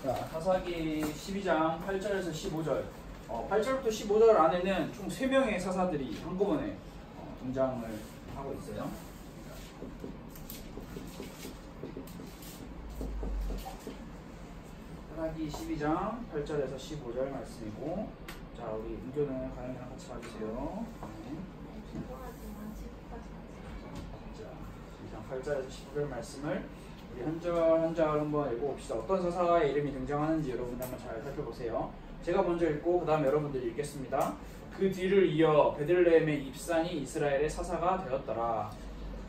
자, 사사기 12장 8절에서 15절. 8절부터 15절 안에는 총 3명의 사사들이 한꺼번에 등장을 하고 있어요. 사사기 12장 8절에서 15절 말씀이고, 자, 우리 은교는 가영이랑 같이 봐주세요. 자, 8절에서 15절 말씀을 우리 한 절 한 절 한번 읽어봅시다. 어떤 사사의 이름이 등장하는지 여러분 한번 잘 살펴보세요. 제가 먼저 읽고 그 다음 여러분들이 읽겠습니다. 그 뒤를 이어 베들레헴의 입산이 이스라엘의 사사가 되었더라.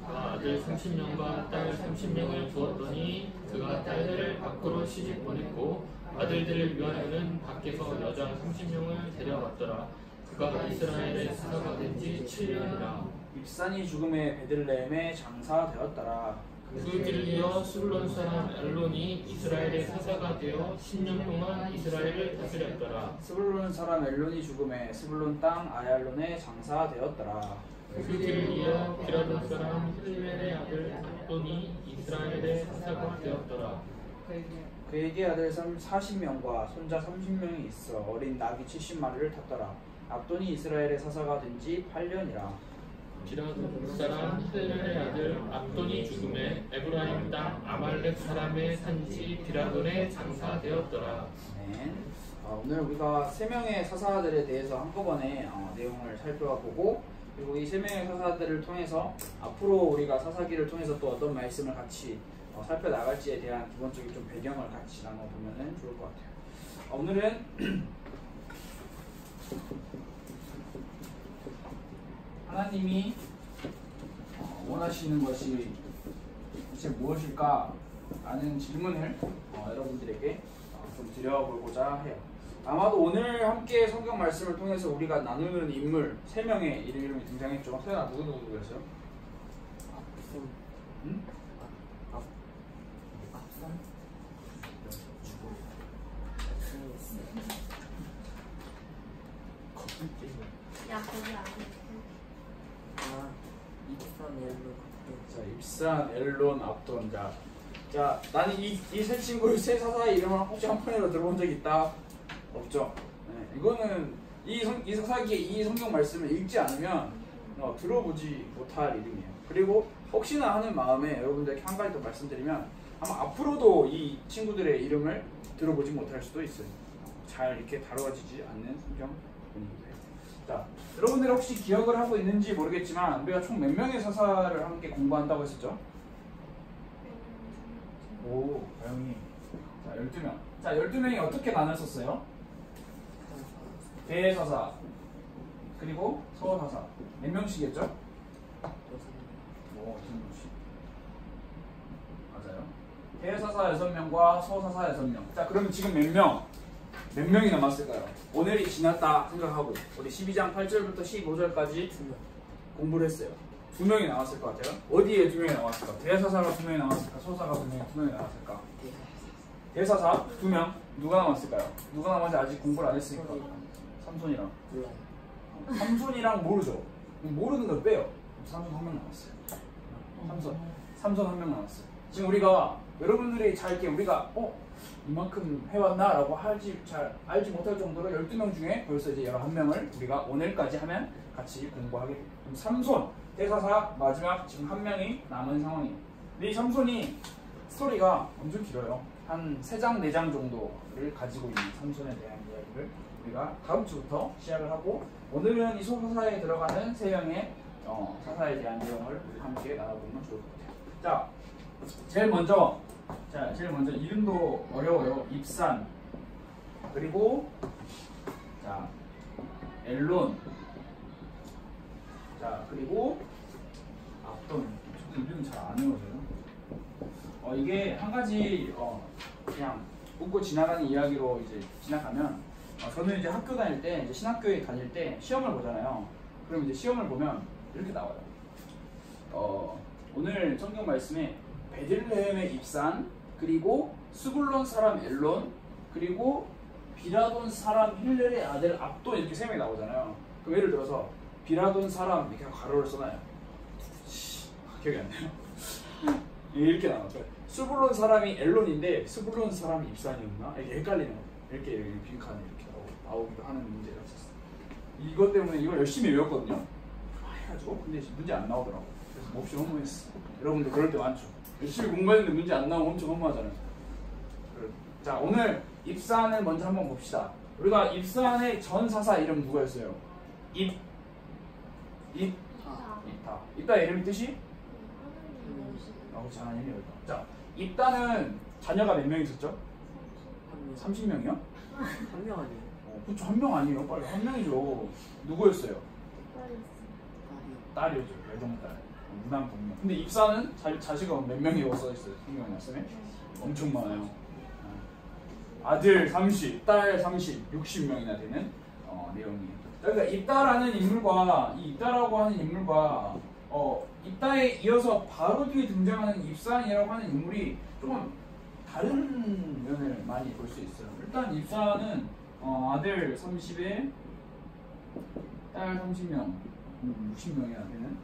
아들 30명과 딸 30명을 두었더니 그가 딸들을 밖으로 시집 보냈고 아들들을 위하여는 밖에서 여자 30명을 데려왔더라. 그가 이스라엘의 사사가 된 지 7년이라. 입산이 죽음의 베들레헴의 장사되었더라. 그 뒤를 이어 스불론 사람 엘론이 이스라엘의 사사가 되어 10년 동안 이스라엘을 다스렸더라. 스불론 사람 엘론이 죽음에 스불론 땅 아얄론의 장사되었더라. 그 뒤를 이어 비라돈 사람 힐멜의 아들 압돈이 이스라엘의 사사가 되었더라. 그에게 아들 40명과 손자 30명이 있어 어린 나귀 70마리를 탔더라. 압돈이 이스라엘의 사사가 된 지 8년이라. 비라돈 사람 힐멜의 아들 압돈이 죽음에 에브라임 땅 아말렉 사람의 산지 비라돈의 장사되었더라. 네. 오늘 우리가 3명의 사사들에 대해서 한꺼번에 내용을 살펴보고, 그리고 이 3명의 사사들을 통해서 앞으로 우리가 사사기를 통해서 또 어떤 말씀을 같이 살펴나갈지에 대한 기본적인 좀 배경을 같이 나눠보면 좋을 것 같아요. 오늘은 하나님이 원하시는 것이 대체 무엇일까? 라는 질문을 여러분들에게 좀 드려보고자 해요. 아마도 오늘 함께 성경 말씀을 통해서 우리가 나누는 인물 3명의 이름이 등장했죠. 세연아, 누구였어요? 응? 야, 거기 안 돼. 입산, 엘론, 압돈. 자, 나는 이 세 친구의 세 사사의 이름을 혹시 한 번이라도 들어본 적 있다? 없죠. 네, 이거는 이 사사기의 이 성경 말씀을 읽지 않으면 들어보지 못할 이름이에요. 그리고 혹시나 하는 마음에 여러분들에게 한 가지 더 말씀드리면, 아마 앞으로도 이 친구들의 이름을 들어보지 못할 수도 있어요. 잘 이렇게 다루어지지 않는 성경 분위기도 해요. 자, 여러분들 혹시 기억을 하고 있는지 모르겠지만 우리가 총 몇 명의 사사를 함께 공부한다고 했었죠? 오, 다영이. 자, 12명. 자, 12명이 어떻게 나눴었어요? 대사사, 그리고 서사사. 몇 명씩이었죠? 6명씩. 맞아요. 대사사 6명과 서사사 6명. 자, 그러면 지금 몇 명이 남았을까요? 오늘이 지났다 생각하고 우리 12장 8절부터 15절까지 공부를 했어요. 2명이 남았을 것 같아요. 어디에 2명이 남았을까? 대사사가 2명이 남았을까? 서사가 2명이 남았을까? 대사사 2명. 누가 남았을까요? 누가 남았는지 아직 공부를 안 했으니까. 삼손이랑. 삼손이랑 모르죠? 모르는 걸 빼요. 삼손 1명 남았어요. 삼손 1명 남았어요. 지금 우리가 여러분들이 잘 이렇게 우리가 이만큼 해왔나? 라고 잘 알지 못할 정도로 12명 중에 벌써 이제 11명을 우리가 오늘까지 하면 같이 공부하게 돼요. 그럼 삼손, 대사사 마지막 지금 1명이 남은 상황이에요. 근데 이 삼손이 스토리가 엄청 길어요. 한 3장, 4장 정도를 가지고 있는 삼손에 대한 이야기를 우리가 다음 주부터 시작을 하고, 오늘은 이 소사사에 들어가는 3명의 사사에 대한 내용을 우리 함께 나눠보면 좋을 것 같아요. 자, 제일 먼저 이름도 어려워요. 입산, 그리고 자, 엘론, 자, 그리고 압돈. 저도 이름 잘 안 외워져요. 이게 한 가지 그냥 웃고 지나가는 이야기로 이제 지나가면, 저는 이제 학교 다닐 때, 이제 신학교에 다닐 때 시험을 보잖아요. 그럼 이제 시험을 보면 이렇게 나와요. 오늘 성경 말씀에 베들레헴의 입산, 그리고 스불론 사람 엘론, 그리고 비라돈 사람 힐렐의 아들 압돈, 이렇게 3명이 나오잖아요. 그럼 예를 들어서 비라돈 사람 이렇게 가로를 써놔요. 기억이 안 나요? 이렇게 나와요. 스불론 사람이 엘론인데 스불론 사람이 입산이었나? 이게 헷갈리는 거. 이렇게 빈칸에 이렇게 나오기도 하는 문제가 있었어. 이것 때문에 이걸 열심히 외웠거든요. 해가지고 근데 문제 안 나오더라고. 그래서 몹시 허무했어. 여러분도 그럴 때 많죠. 열심히 공부했는데 문제 안 나오면 엄청 허무하잖아요. 자, 오늘 입산을 먼저 한번 봅시다. 우리가 입산의 전사사 이름 누구였어요? 입다 이름이 뜻이? 그렇지, 하나님이 열다. 자, 입다는 자녀가 몇 명 있었죠? 30명이요? 한 명 아니에요? 그쵸, 한 명 아니에요. 빨리 한 명이죠. 누구였어요? 딸이었죠. 외동딸. 무남 동명. 근데 입사는 자식은 몇 명이라고 써있어요? 성경에 말씀에? 엄청 많아요. 아들 30, 딸 30, 60명이나 되는 내용이에요. 그러니까 입다라는 인물과 이 입다라고 하는 인물과 입다에 이어서 바로 뒤에 등장하는 입산이라고 하는 인물이 조금 다른 면을 많이 볼 수 있어요. 일단 입사는 아들 30에 딸 30명, 60명이나 되는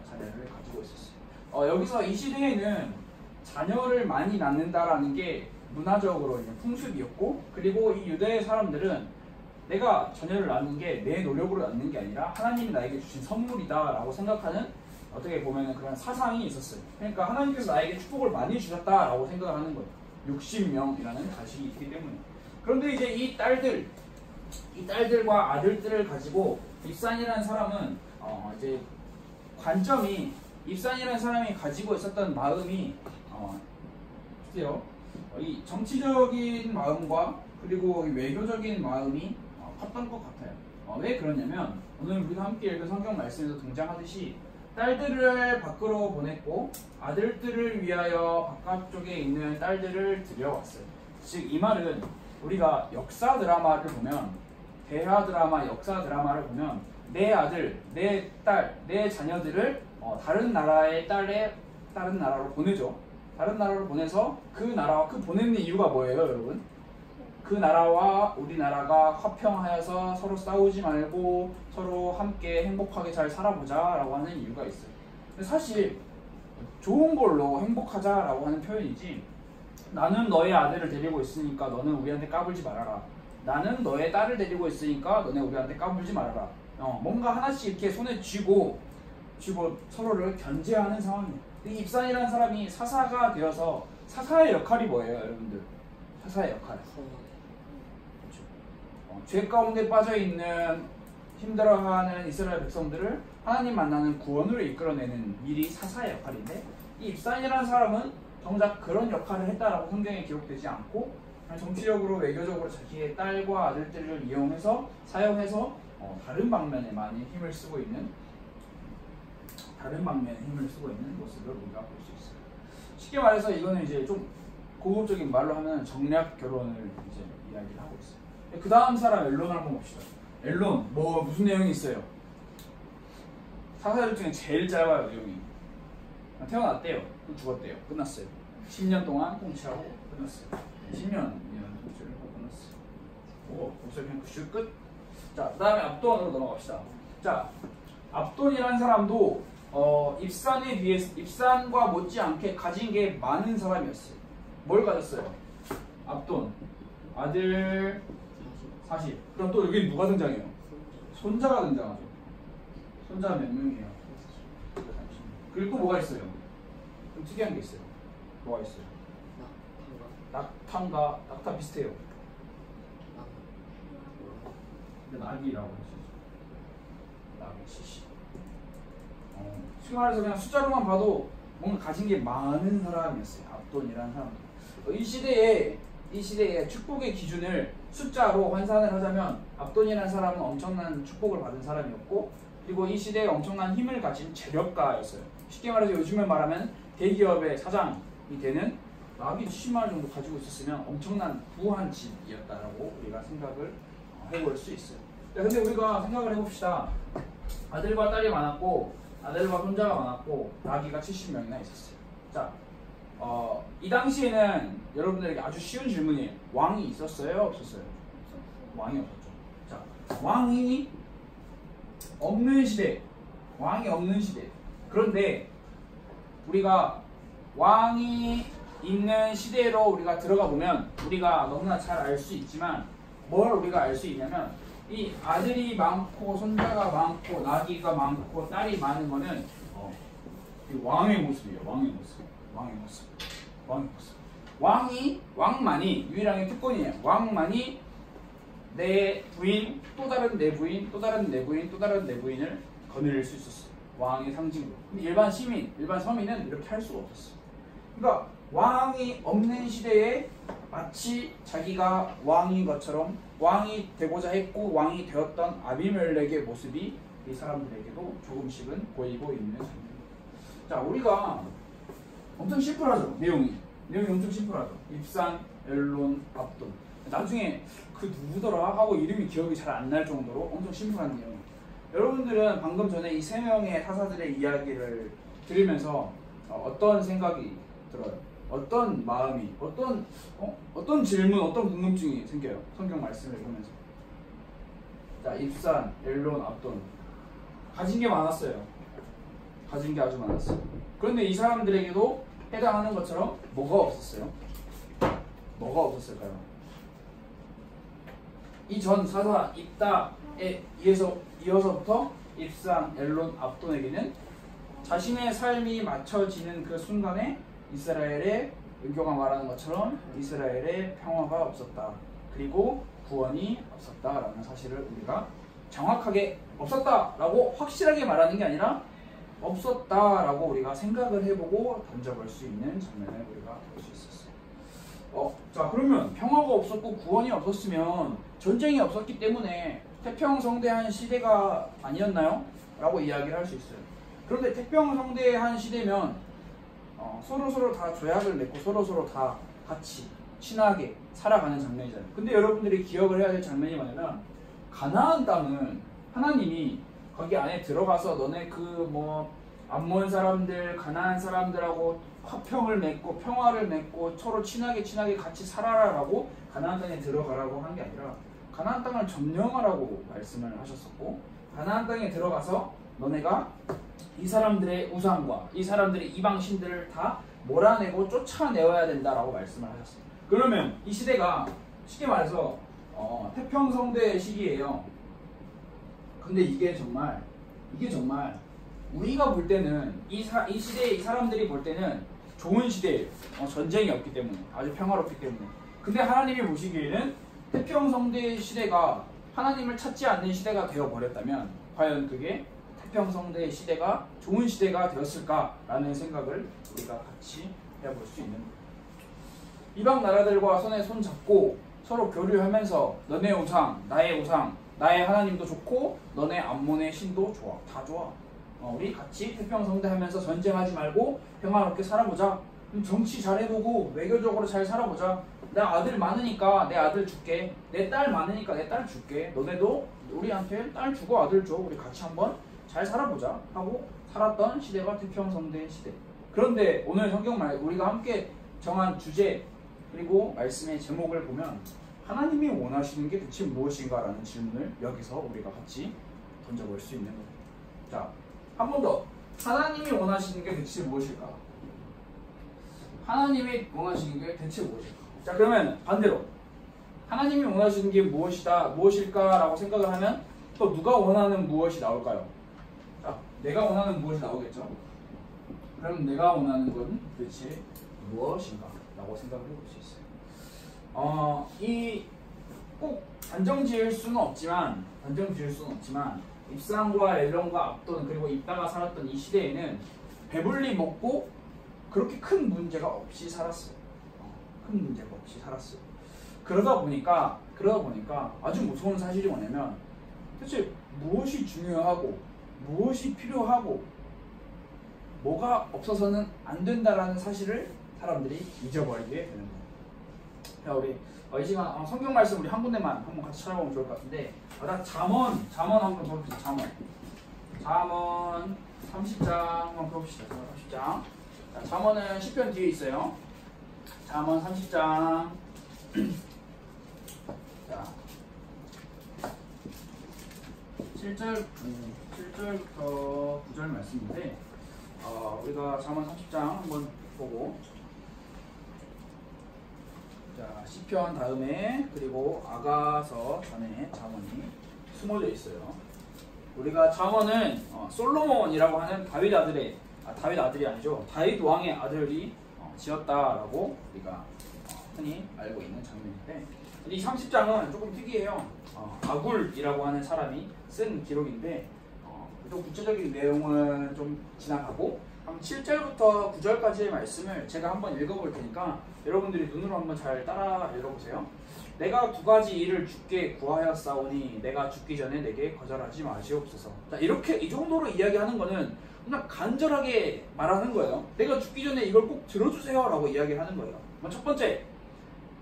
자녀를 가지고 있었어요. 여기서 이 시대에는 자녀를 많이 낳는다라는 게 문화적으로 풍습이었고, 그리고 이 유대 사람들은 내가 자녀를 낳는 게 내 노력으로 낳는 게 아니라 하나님이 나에게 주신 선물이다라고 생각하는 어떻게 보면 그런 사상이 있었어요. 그러니까 하나님께서 나에게 축복을 많이 주셨다라고 생각을 하는 거예요. 60명이라는 자식이 있기 때문에. 그런데 이제 이 딸들과 아들들을 가지고 입산이라는 사람은 이제 관점이 입산이라는 사람이 가지고 있었던 마음이 글쎄요, 이 정치적인 마음과 그리고 외교적인 마음이 컸던 것 같아요. 왜 그러냐면 오늘 우리가 함께 읽은 성경 말씀에서 등장하듯이 딸들을 밖으로 보냈고 아들들을 위하여 바깥쪽에 있는 딸들을 들여왔어요. 즉 이 말은 우리가 역사 드라마를 보면, 대하 드라마, 역사 드라마를 보면 내 아들, 내 딸, 내 자녀들을 다른 나라의 다른 나라로 보내죠. 다른 나라로 보내서 그 나라와 보내는 이유가 뭐예요, 여러분? 그 나라와 우리나라가 화평하여서 서로 싸우지 말고 서로 함께 행복하게 잘 살아보자 라고 하는 이유가 있어요. 근데 사실 좋은 걸로 행복하자라고 하는 표현이지, 나는 너의 아들을 데리고 있으니까 너는 우리한테 까불지 말아라, 나는 너의 딸을 데리고 있으니까 너네 우리한테 까불지 말아라, 뭔가 하나씩 이렇게 손에 쥐고 서로를 견제하는 상황이에요. 이 입산이라는 사람이 사사가 되어서, 사사의 역할이 뭐예요, 여러분들? 사사의 역할. 죄 가운데 빠져있는 힘들어하는 이스라엘 백성들을 하나님 만나는 구원으로 이끌어내는 일이 사사의 역할인데, 이 입산이라는 사람은 정작 그런 역할을 했다라고 성경에 기록되지 않고 정치적으로 외교적으로 자기의 딸과 아들들을 사용해서 다른 방면에 많이 힘을 쓰고 있는 모습을 우리가 볼 수 있어요. 쉽게 말해서 이거는 이제 좀 고급적인 말로 하면 정략 결혼을 이제 이야기를 하고 있어요. 그 다음 사람 엘론을 한번 봅시다. 엘론 무슨 내용이 있어요? 사사들 중에 제일 짧아요, 내용이. 태어났대요. 또 죽었대요. 끝났어요. 10년 동안 통치하고 끝났어요. 10년이라는 통치를 하고 끝났어요. 벌써 그냥 그 끝. 자, 그 다음에 압돈으로 넘어갑시다. 자, 압돈이라는 사람도 입산에 비해서 입산과 못지않게 가진 게 많은 사람이었어요. 뭘 가졌어요? 압돈 아들 40. 그럼 또 여기 누가 등장해요? 손자가 등장하죠. 손자 몇 명이에요? 30명. 그리고 뭐가 있어요? 좀 특이한 게 있어요. 뭐가 있어요? 낙타 비슷해요. 근데 낙이라고 했어요. 낙이 70. 쉽게 말해서 그냥 숫자로만 봐도 뭔가 가진 게 많은 사람이었어요. 압돈이라는 사람도. 이 시대의 축복의 기준을 숫자로 환산을 하자면 압돈이라는 사람은 엄청난 축복을 받은 사람이었고, 그리고 이 시대에 엄청난 힘을 가진 재력가였어요. 쉽게 말해서 요즘에 말하면 대기업의 사장이 되는, 낙이 70만 원 정도 가지고 있었으면 엄청난 부한 집이었다라고 우리가 생각을 해볼 수 있어요. 근데 우리가 생각을 해봅시다. 아들과 딸이 많았고 아들과 손자가 많았고 나귀가 70명이나 있었어요. 자, 이 당시에는 여러분들에게 아주 쉬운 질문이에요. 왕이 있었어요? 없었어요? 왕이 없었죠. 자, 왕이 없는 시대. 그런데 우리가 왕이 있는 시대로 우리가 들어가 보면 우리가 너무나 잘 알 수 있지만 뭘 우리가 알 수 있냐면 이 아들이 많고 손자가 많고 나귀가 많고 딸이 많은 거는 이 왕의 모습이에요. 왕의 모습. 왕만이 유일하게 특권이에요. 왕만이 내 부인, 또 다른 내 부인, 또 다른 내 부인, 또 다른 내 부인을 거느릴 수 있었어요. 왕의 상징으로. 근데 일반 시민, 일반 서민은 이렇게 할 수가 없었어요. 그러니까 왕이 없는 시대에 마치 자기가 왕인 것처럼 왕이 되고자 했고 왕이 되었던 아비멜렉의 모습이 이 사람들에게도 조금씩은 보이고 있는 장면입니다. 자, 우리가 엄청 심플하죠. 내용이 엄청 심플하죠. 입산, 엘론, 압돈. 나중에 그 누구더라 하고 이름이 기억이 잘 안 날 정도로 엄청 심플한 내용이에요. 여러분들은 방금 전에 이 세 명의 사사들의 이야기를 들으면서 어떤 생각이 들어요? 어떤 마음이, 어떤 질문, 어떤 궁금증이 생겨요? 성경 말씀을 보면서. 자, 입산, 엘론, 압돈. 가진 게 많았어요. 가진 게 아주 많았어요. 그런데 이 사람들에게도 해당하는 것처럼 뭐가 없었어요? 뭐가 없었을까요? 이 전 사사 입다에 이어서부터 입산, 엘론, 압돈에게는 자신의 삶이 맞춰지는 그 순간에 이스라엘의 은교가 말하는 것처럼 이스라엘의 평화가 없었다. 그리고 구원이 없었다라는 사실을 우리가 정확하게 없었다라고 확실하게 말하는 게 아니라 없었다라고 우리가 생각을 해보고 던져볼 수 있는 장면을 우리가 볼 수 있었어요. 자, 그러면 평화가 없었고 구원이 없었으면 전쟁이 없었기 때문에 태평성대한 시대가 아니었나요? 라고 이야기를 할 수 있어요. 그런데 태평성대한 시대면 서로 다 조약을 맺고 서로 다 같이 친하게 살아가는 장면이잖아요. 근데 여러분들이 기억을 해야 될 장면이 뭐냐면 가나안 땅은 하나님이 거기 안에 들어가서 너네 암몬 사람들, 가나안 사람들하고 화평을 맺고 평화를 맺고 서로 친하게 같이 살아라라고 가나안 땅에 들어가라고 한 게 아니라 가나안 땅을 점령하라고 말씀을 하셨었고 가나안 땅에 들어가서 너네가 이 사람들의 우상과 이 사람들의 이방 신들을 다 몰아내고 쫓아내어야 된다라고 말씀을 하셨어요. 그러면 이 시대가 쉽게 말해서 태평성대 시기예요. 근데 이게 정말 우리가 볼 때는 이 시대에 이 사람들이 볼 때는 좋은 시대예요. 전쟁이 없기 때문에 아주 평화롭기 때문에. 근데 하나님이 보시기에는 태평성대 시대가 하나님을 찾지 않는 시대가 되어버렸다면 과연 그게 태평성대 시대가 좋은 시대가 되었을까라는 생각을 우리가 같이 해볼 수 있는 거예요. 이방 나라들과 손 잡고 서로 교류하면서 너네 우상, 나의 하나님도 좋고 너네 암몬의 신도 좋아. 다 좋아. 우리 같이 태평성대 하면서 전쟁하지 말고 평화롭게 살아보자. 정치 잘해보고 외교적으로 잘 살아보자. 내 아들 많으니까 내 아들 줄게. 내 딸 많으니까 내 딸 줄게. 너네도 우리한테 딸 주고 아들 줘. 우리 같이 한번 잘 살아보자 하고 살았던 시대가 태평성대 시대. 그런데 오늘 성경 우리가 함께 정한 주제 그리고 말씀의 제목을 보면 하나님이 원하시는 게 대체 무엇인가 라는 질문을 여기서 우리가 같이 던져볼 수 있는 거예요. 자, 한 번 더. 하나님이 원하시는 게 대체 무엇일까? 하나님이 원하시는 게 대체 무엇일까? 자, 그러면 반대로 하나님이 원하시는 게 무엇일까라고 생각을 하면 또 누가 원하는 무엇이 나올까요? 자, 내가 원하는 무엇이 나오겠죠? 그럼 내가 원하는 건 대체 무엇인가? 라고 생각을 해볼 수 있어요. 꼭 단정 지을 수는 없지만 입산과 엘론과 압돈 그리고 입다가 살았던 이 시대에는 배불리 먹고 그렇게 큰 문제가 없이 살았어요. 그러다 보니까 아주 무서운 사실이 뭐냐면 대체 무엇이 중요하고 무엇이 필요하고 뭐가 없어서는 안 된다라는 사실을 사람들이 잊어버리게 되는 거예요. 자, 우리 이 시간 성경 말씀 우리 한 군데만 한번 같이 찾아보면 좋을 것 같은데 잠언 한번 봅시다. 잠언 30장 한번 봅시다. 30장. 자, 잠언은 시편 뒤에 있어요. 잠언 30장. 자, 7절부터 9절 말씀인데 우리가 잠언 30장 한번 보고 자, 시편 다음에 그리고 아가서 전에 잠언이 숨어져 있어요. 우리가 잠언은 솔로몬이라고 하는 다윗 아들이 아니죠. 다윗 왕의 아들이 지었다라고 우리가 흔히 알고 있는 장면인데, 이 30장은 조금 특이해요. 아굴이라고 하는 사람이 쓴 기록인데 좀 구체적인 내용은 좀 지나가고 한 7절부터 9절까지의 말씀을 제가 한번 읽어볼 테니까 여러분들이 눈으로 한번 잘 따라 읽어보세요. 내가 두 가지 일을 주께 구하였사오니 내가 죽기 전에 내게 거절하지 마시옵소서. 자, 이렇게 이 정도로 이야기하는 거는 그냥 간절하게 말하는 거예요. 내가 죽기 전에 이걸 꼭 들어주세요 라고 이야기하는 거예요. 첫 번째,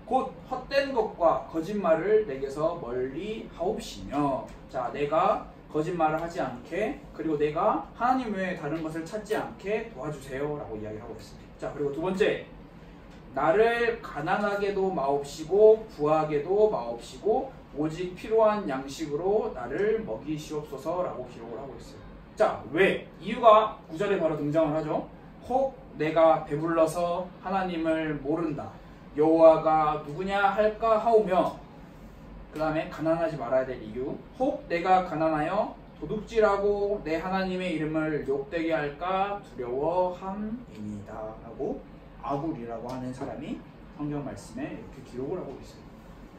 곧 헛된 것과 거짓말을 내게서 멀리 하옵시며. 자, 내가 거짓말을 하지 않게, 그리고 내가 하나님 외에 다른 것을 찾지 않게 도와주세요 라고 이야기하고 있습니다. 자, 그리고 두 번째, 나를 가난하게도 마옵시고 부하게도 마옵시고 오직 필요한 양식으로 나를 먹이시옵소서 라고 기록을 하고 있어요. 자, 왜? 이유가 9절에 바로 등장을 하죠. 혹 내가 배불러서 하나님을 모른다, 여호와가 누구냐 할까 하오며, 그 다음에 가난하지 말아야 될 이유, 혹 내가 가난하여 도둑질하고 내 하나님의 이름을 욕되게 할까 두려워함이니이다 라고 아굴이라고 하는 사람이 성경 말씀에 이렇게 기록을 하고 있어요.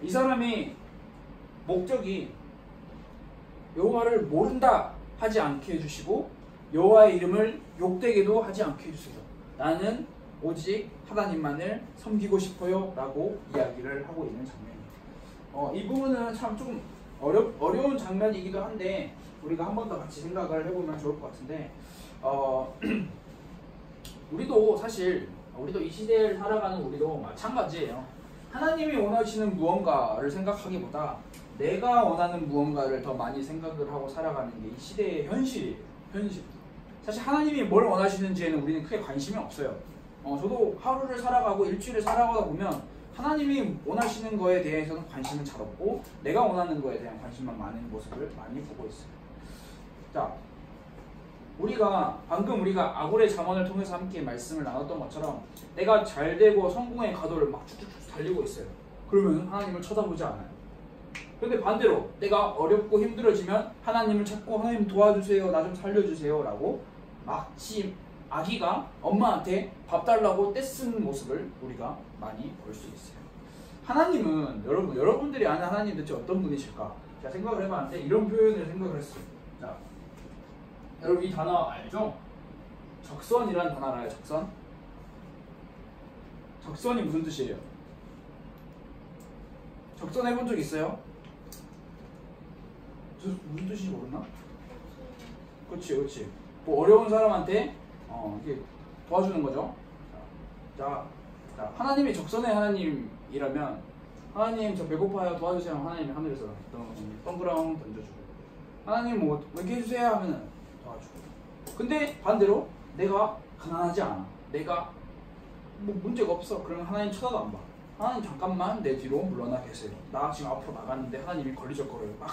이 사람이 목적이 여호와를 모른다 하지 않게 해주시고 여호와의 이름을 욕되게도 하지 않게 해주세요. 나는 오직 하나님만을 섬기고 싶어요 라고 이야기를 하고 있는 장면입니다. 이 부분은 참 좀 어려운 장면이기도 한데 우리가 한 번 더 같이 생각을 해보면 좋을 것 같은데, 우리도 이 시대를 살아가는 우리도 마찬가지예요. 하나님이 원하시는 무언가를 생각하기보다 내가 원하는 무언가를 더 많이 생각을 하고 살아가는 게 이 시대의 현실이에요. 현실. 사실 하나님이 뭘 원하시는지에는 우리는 크게 관심이 없어요. 저도 하루를 살아가고 일주일을 살아가다 보면 하나님이 원하시는 거에 대해서는 관심은 잘 없고 내가 원하는 거에 대한 관심만 많은 모습을 많이 보고 있어요. 자, 방금 우리가 아굴의 잠언을 통해서 함께 말씀을 나눴던 것처럼 내가 잘 되고 성공의 가도를 막 쭉쭉쭉 달리고 있어요. 그러면 하나님을 쳐다보지 않아요. 근데 반대로 내가 어렵고 힘들어지면 하나님을 찾고 하나님 도와주세요, 나 좀 살려주세요 라고 마치 아기가 엄마한테 밥 달라고 떼쓰는 모습을 우리가 많이 볼 수 있어요. 하나님은 여러분들이 아는 하나님 대체 어떤 분이실까? 제가 생각을 해봤는데 이런 표현을 생각을 했어요. 자, 여러분 이 단어 알죠? 적선이라는 단어 알아요? 적선? 적선이 무슨 뜻이에요? 적선 해본 적 있어요? 저 무슨 뜻인지 모르나? 그렇지. 뭐 어려운 사람한테 이게 도와주는 거죠. 자, 하나님이 적선의 하나님이라면 하나님 저 배고파요 도와주세요. 하나님이 하늘에서 동그랑 던져주고, 하나님 뭐 이렇게 해주세요 하면은 도와주고. 근데 반대로 내가 가난하지 않아, 내가 뭐 문제가 없어, 그러면 하나님 쳐다도 안 봐. 하나님 잠깐만 내 뒤로 물러나 계세요. 나 지금 앞으로 나갔는데 하나님이 걸리적거려요. 막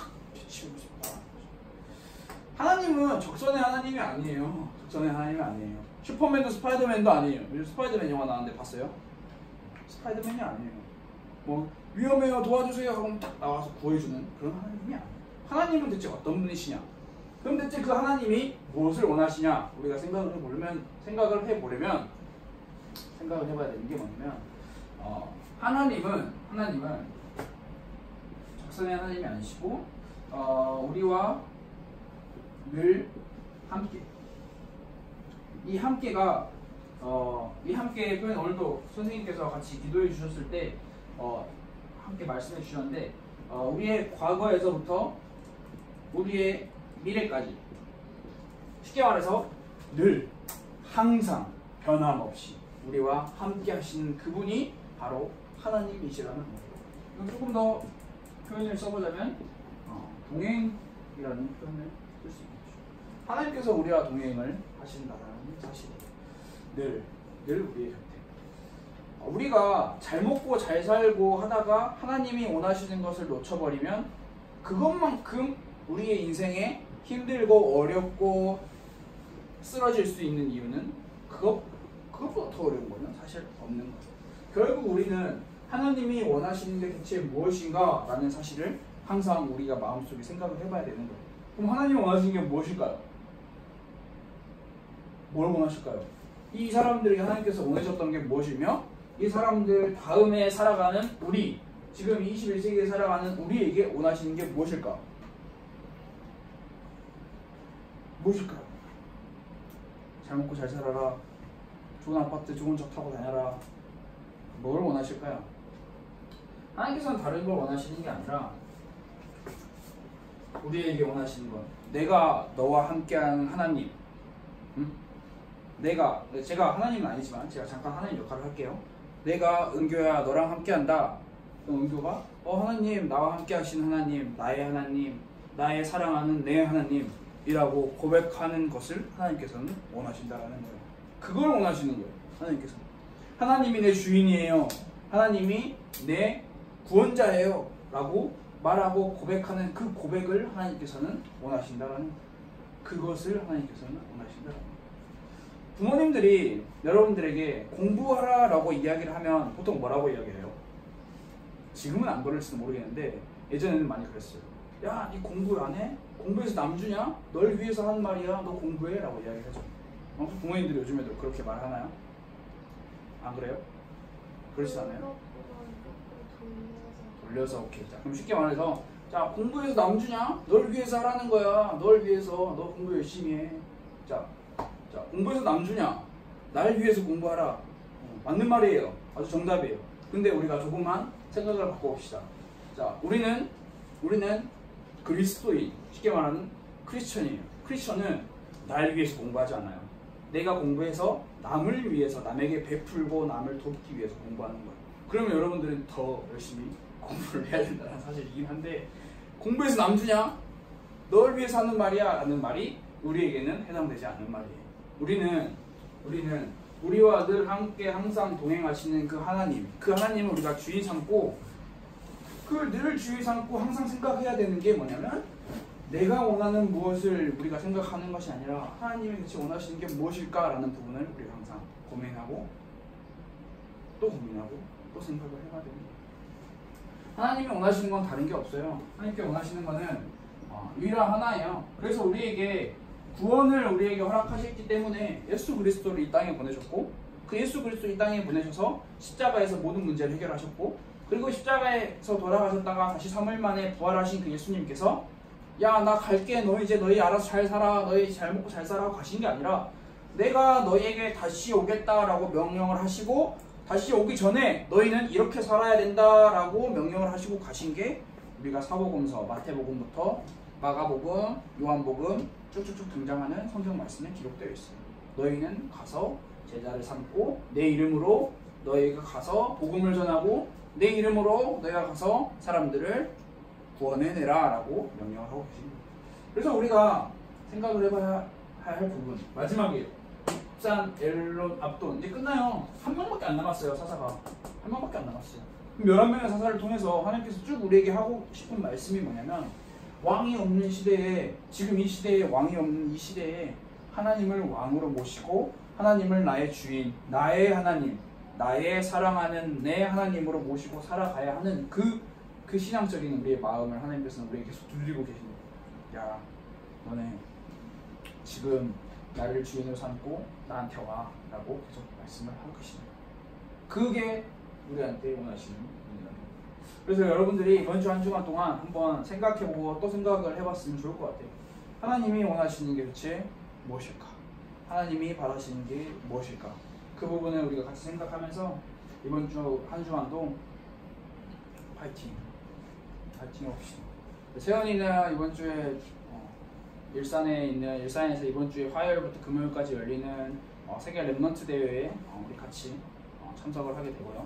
치우고 싶다. 하나님은 적선의 하나님이 아니에요. 적선의 하나님이 아니에요. 슈퍼맨도 스파이더맨도 아니에요. 요즘 스파이더맨 영화 나왔는데 봤어요? 스파이더맨이 아니에요. 뭐 위험해요 도와주세요 하고 딱 나와서 구해주는 그런 하나님이 아니에요. 하나님은 대체 어떤 분이시냐? 그럼 대체 그 하나님이 무엇을 원하시냐? 우리가 생각을 해보려면 생각을 해봐야 되는 게 뭐냐면, 하나님은 적선의 하나님이 아니시고 우리와 늘 함께, 이 함께가 이 함께의 표현 오늘도 선생님께서 같이 기도해 주셨을 때 함께 말씀해 주셨는데, 우리의 과거에서부터 우리의 미래까지, 쉽게 말해서 늘 항상 변함없이 우리와 함께 하시는 그분이 바로 하나님이시라는 거예요. 조금 더 표현을 써보자면 동행이라는 표현을 쓸 수 있겠죠. 하나님께서 우리와 동행을 하신다는 사실이에요. 늘 우리의 곁에. 우리가 잘 먹고 잘 살고 하다가 하나님이 원하시는 것을 놓쳐버리면 그것만큼 우리의 인생에 힘들고 어렵고 쓰러질 수 있는 이유는 그것보다 더 어려운 거는 사실 없는 거예요. 결국 우리는 하나님이 원하시는 게 대체 무엇인가 라는 사실을 항상 우리가 마음속에 생각을 해봐야 되는 거예요. 그럼 하나님이 원하시는 게 무엇일까요? 뭘 원하실까요? 이 사람들에게 하나님께서 원하셨던 게 무엇이며 이 사람들 다음에 살아가는 우리, 지금 21세기에 살아가는 우리에게 원하시는 게 무엇일까? 무엇일까요? 잘 먹고 잘 살아라, 좋은 아파트 좋은 차 타고 다녀라. 뭘 원하실까요? 하나님께서는 다른 걸 원하시는 게 아니라 우리에게 원하시는 건 내가 너와 함께하는 하나님, 제가 하나님은 아니지만 제가 잠깐 하나님 역할을 할게요. 내가 은교야 너랑 함께한다. 은교가 하나님, 나와 함께 하신 하나님, 나의 사랑하는 내 하나님이라고 고백하는 것을 하나님께서는 원하신다라는 거예요. 그걸 원하시는 거예요. 하나님께서 하나님이 내 주인이에요, 하나님이 내 구원자예요 라고 말하고 고백하는 그 고백을 하나님께서는 원하신다라는 거예요. 그것을 하나님께서는 원하신다라는 거예요. 부모님들이 여러분들에게 공부하라 라고 이야기를 하면 보통 뭐라고 이야기해요? 지금은 안 그럴지도 모르겠는데 예전에는 많이 그랬어요. 야, 니 공부 안 해? 공부해서 남 주냐? 널 위해서 한 말이야, 너 공부해 라고 이야기를 하죠. 부모님들이 요즘에도 그렇게 말하나요? 안 그래요? 그렇지 않아요? 돌려서. 오케이. 자, 그럼 쉽게 말해서, 자, 공부해서 남 주냐? 널 위해서 하라는 거야. 널 위해서. 너 공부 열심히 해. 자, 공부해서 남 주냐? 날 위해서 공부하라. 맞는 말이에요. 아주 정답이에요. 근데 우리가 조금만 생각을 바꿔봅시다. 자, 우리는 그리스도인, 쉽게 말하는 크리스천이에요. 크리스천은 날 위해서 공부하지 않아요. 내가 공부해서 남을 위해서, 남에게 베풀고 남을 돕기 위해서 공부하는 거예요. 그러면 여러분들은 더 열심히 공부를 해야 된다는 사실이긴 한데, 공부해서 남 주냐? 널 위해서 하는 말이야 라는 말이 우리에게는 해당되지 않는 말이에요. 우리는 우리와 늘 함께 항상 동행하시는 그 하나님을 우리가 주의 삼고, 그걸 늘 주의 삼고 항상 생각해야 되는 게 뭐냐면, 내가 원하는 무엇을 우리가 생각하는 것이 아니라 하나님이 대체 원하시는 게 무엇일까라는 부분을 우리가 항상 고민하고 또 생각을 해야 됩니다. 하나님이 원하시는 건 다른 게 없어요. 하나님께 원하시는 거는 유일한 하나예요. 그래서 우리에게 구원을 우리에게 허락하셨기 때문에 예수 그리스도를 이 땅에 보내셨고, 그 예수 그리스도를 이 땅에 보내셔서 십자가에서 모든 문제를 해결하셨고, 그리고 십자가에서 돌아가셨다가 다시 3일 만에 부활하신 그 예수님께서 야, 나 갈게, 너 이제 너희 알아서 잘 살아, 너희 잘 먹고 잘 살아 하고 가신 게 아니라 내가 너희에게 다시 오겠다라고 명령을 하시고, 다시 오기 전에 너희는 이렇게 살아야 된다라고 명령을 하시고 가신 게 우리가 사복음서, 마태복음부터 마가복음, 요한복음 쭉쭉쭉 등장하는 성경 말씀에 기록되어 있어요. 너희는 가서 제자를 삼고 내 이름으로 너희가 가서 복음을 전하고 내 이름으로 너희가 가서 사람들을 구원해내라 라고 명령을 하고 계십니다. 그래서 우리가 생각을 해봐야 할 부분, 마지막이에요. 입산, 엘론, 압돈. 이제 끝나요. 한 명밖에 안 남았어요. 사사가 한 명밖에 안 남았어요. 11명의 사사를 통해서 하나님께서 쭉 우리에게 하고 싶은 말씀이 뭐냐면, 왕이 없는 시대에, 지금 이 시대에 왕이 없는 이 시대에 하나님을 왕으로 모시고 하나님을 나의 주인, 나의 하나님, 나의 사랑하는 내 하나님으로 모시고 살아가야 하는 그 신앙적인 우리의 마음을 하나님께서는 우리에게 계속 두드리고 계십니다. 야, 너네 지금 나를 주인으로 삼고 나한테 와 라고 계속 말씀을 하고 계십니다. 그게 우리한테 원하시는 분이라는 거예요. 그래서 여러분들이 이번 주 한 주간 동안 한번 생각해보고 또 생각을 해봤으면 좋을 것 같아요. 하나님이 원하시는 게 대체 무엇일까? 하나님이 바라시는 게 무엇일까? 그 부분을 우리가 같이 생각하면서 이번 주 한 주간도 파이팅 해봅시다. 세연이는 이번 주에 일산에서 이번 주에 화요일부터 금요일까지 열리는 세계 랩넌트 대회에 우리 같이 참석을 하게 되고요.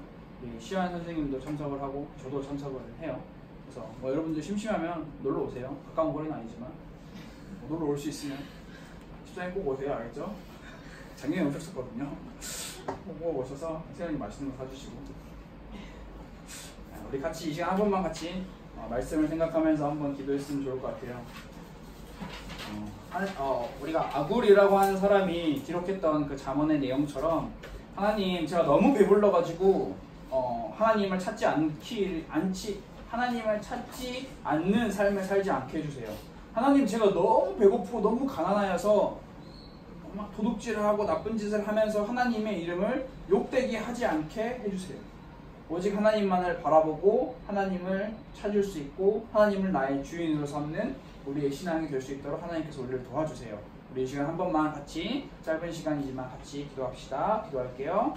시안 선생님도 참석을 하고 저도 참석을 해요. 그래서 여러분들 심심하면 놀러 오세요. 가까운 거리는 아니지만 놀러 올 수 있으면 집사님 꼭 오세요. 알겠죠? 작년에 오셨었거든요. 꼭 오셔서 세연이 맛있는 거 사주시고, 우리 같이 이 시간 한 번만 같이 말씀을 생각하면서 한번 기도했으면 좋을 것 같아요. 우리가 아굴이라고 하는 사람이 기록했던 그 잠언의 내용처럼, 하나님 제가 너무 배불러가지고 하나님을 찾지 하나님을 찾지 않는 삶을 살지 않게 해주세요. 하나님, 제가 너무 배고프고 너무 가난하여서 막 도둑질을 하고 나쁜 짓을 하면서 하나님의 이름을 욕되게 하지 않게 해주세요. 오직 하나님만을 바라보고 하나님을 찾을 수 있고 하나님을 나의 주인으로 삼는 우리의 신앙이 될 수 있도록 하나님께서 우리를 도와주세요. 우리 이 시간 한 번만 같이, 짧은 시간이지만 같이 기도합시다. 기도할게요.